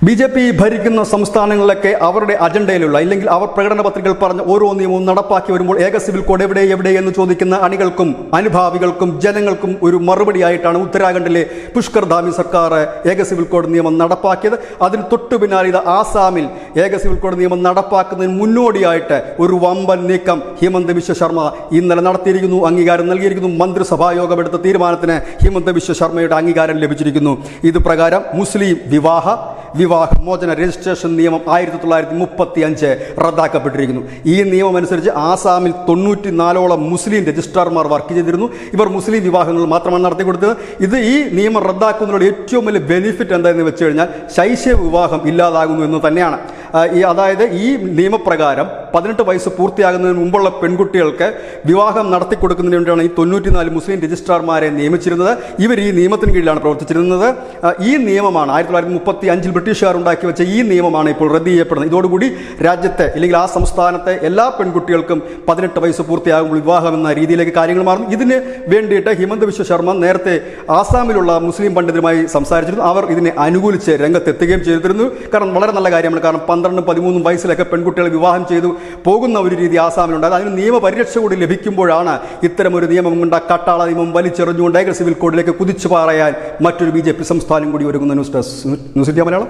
BJP ഭരിക്കുന്ന സംസ്ഥാനങ്ങളിലൊക്കെ അവരുടെ അജണ്ടയിലുള്ള അല്ലെങ്കിൽ അവർ പ്രകടന പത്രികകൾ പറഞ്ഞ ഓരോ നിയമവും നടപ്പാക്കി വരുമ്പോൾ ഏക സിവിൽ കോഡ് എവിടെ എന്ന് ചോദിക്കുന്ന അണികൾക്കും അനുഭാവികൾക്കും ജനങ്ങൾക്കും ഒരു മറുപടിയായിട്ടാണ് ഉത്തരാഖണ്ഡിലെ പുഷ്കർ ധാമി സർക്കാർ ഏക സിവിൽ കോഡ് നിയമം നടപ്പാക്കിയത്. അതിന് തൊട്ടു പിന്നാലെ ഇത് ആസാമിൽ ഏക സിവിൽ കോഡ് നിയമം നടപ്പാക്കുന്നതിന് മുന്നോടിയായിട്ട് ഒരു വമ്പൻ നീക്കം ഹിമന്ത ബിശ്വ ശർമ്മ ഇന്നലെ നടത്തിയിരിക്കുന്നു, അംഗീകാരം നൽകിയിരിക്കുന്നു. മന്ത്രിസഭാ യോഗം എടുത്ത തീരുമാനത്തിന് ഹിമന്ത ബിശ്വ ശർമ്മയുടെ അംഗീകാരം ലഭിച്ചിരിക്കുന്നു. ഇത് പ്രകാരം മുസ്ലിം വിവാഹമോചന രജിസ്ട്രേഷൻ നിയമം 1935 റദ്ദാക്കപ്പെട്ടിരിക്കുന്നു. ഈ നിയമം അനുസരിച്ച് ആസാമിൽ 94ഓളം മുസ്ലിം രജിസ്ട്രാർമാർ വർക്ക് ചെയ്തിരുന്നു. ഇവർ മുസ്ലിം വിവാഹങ്ങൾ മാത്രമാണ് നടത്തിക്കൊടുത്തത്. ഈ നിയമം റദ്ദാക്കുന്നതിനുള്ള ഏറ്റവും വലിയ ബെനിഫിറ്റ് എന്താണെന്ന് വെച്ച് കഴിഞ്ഞാൽ ശൈശവ വിവാഹം ഇല്ലാതാകുന്നു എന്ന് തന്നെയാണ്. അതായത് ഈ നിയമപ്രകാരം 18 വയസ്സ് പൂർത്തിയാകുന്നതിന് മുമ്പുള്ള പെൺകുട്ടികൾക്ക് വിവാഹം നടത്തിക്കൊടുക്കുന്നതിന് വേണ്ടിയാണ് ഈ 94 മുസ്ലിം രജിസ്ട്രാർമാരെ നിയമിച്ചിരുന്നത്. ഇവർ ഈ നിയമത്തിന് കീഴിലാണ് പ്രവർത്തിച്ചിരുന്നത്. ഈ നിയമമാണ് 1935 ബ്രിട്ടീഷുകാർ ഉണ്ടാക്കി വെച്ച ഈ നിയമമാണ് ഇപ്പോൾ റദ്ദ് ചെയ്യപ്പെടുന്നത്. ഇതോടുകൂടി രാജ്യത്തെ അല്ലെങ്കിൽ ആ സംസ്ഥാനത്തെ എല്ലാ പെൺകുട്ടികൾക്കും 18 വയസ്സ് പൂർത്തിയാകുമ്പോൾ വിവാഹം എന്ന രീതിയിലേക്ക് കാര്യങ്ങൾ മാറുന്നു. ഇതിന് വേണ്ടിയിട്ട് ഹിമന്ത ബിശ്വ ശർമ്മ നേരത്തെ ആസാമിലുള്ള മുസ്ലിം പണ്ഡിതരുമായി സംസാരിച്ചിരുന്നു. അവർ ഇതിനെ അനുകൂലിച്ച് രംഗത്തെത്തുകയും ചെയ്തിരുന്നു. കാരണം വളരെ നല്ല കാര്യമാണ്. കാരണം 12-13 വയസ്സിലൊക്കെ പെൺകുട്ടികൾ വിവാഹം ചെയ്തു പോകുന്ന ഒരു രീതി ആസാമിലുണ്ടായത്. അതിന് നിയമപരിരക്ഷ കൂടി ലഭിക്കുമ്പോഴാണ് ഇത്തരമൊരു നിയമം കൊണ്ട് കട്ടാള നിയമം വലിച്ചെറിഞ്ഞുകൊണ്ട് ഏക സിവിൽ കോഡിലേക്ക് കുതിച്ചു പറയാൻ മറ്റൊരു BJP സംസ്ഥാനം കൂടി ഒരുങ്ങുന്ന ന്യൂസ് ഇന്ത്യ മലയാളം.